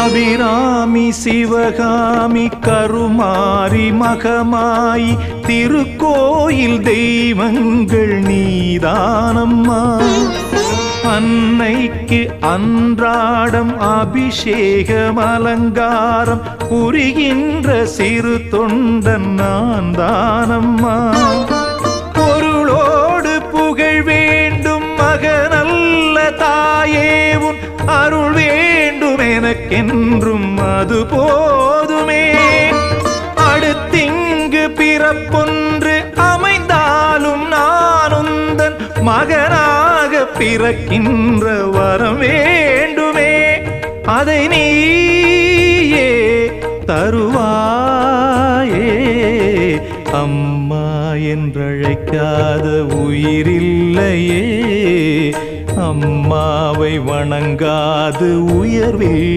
அபிராமி சிவகாமி கருமாரி மகமாயி திருக்கோயில் தெய்வங்கள் நீதானம்மா. அன்னைக்கு அன்றாடம் அபிஷேகம் அலங்காரம் புரிகின்ற சிறு தொண்டன் நான் தானம்மா. பொருளோடு புகழ் வேண்டும் மகனல்ல தாயேவும் அருள் வேண்டும் எனக்கென்றும் அது போதுமே. அடுத்திங்கு பிறப்பொன்று அமைந்தாலும் நான் உந்தன் மகனாக பிறக்கின்ற வரம் வேண்டுமே. அதை நீயே தருவாயே. அம்மா என்றழைக்காத உயிரில்லையே. அம்மாவை வணங்காது உயர்வே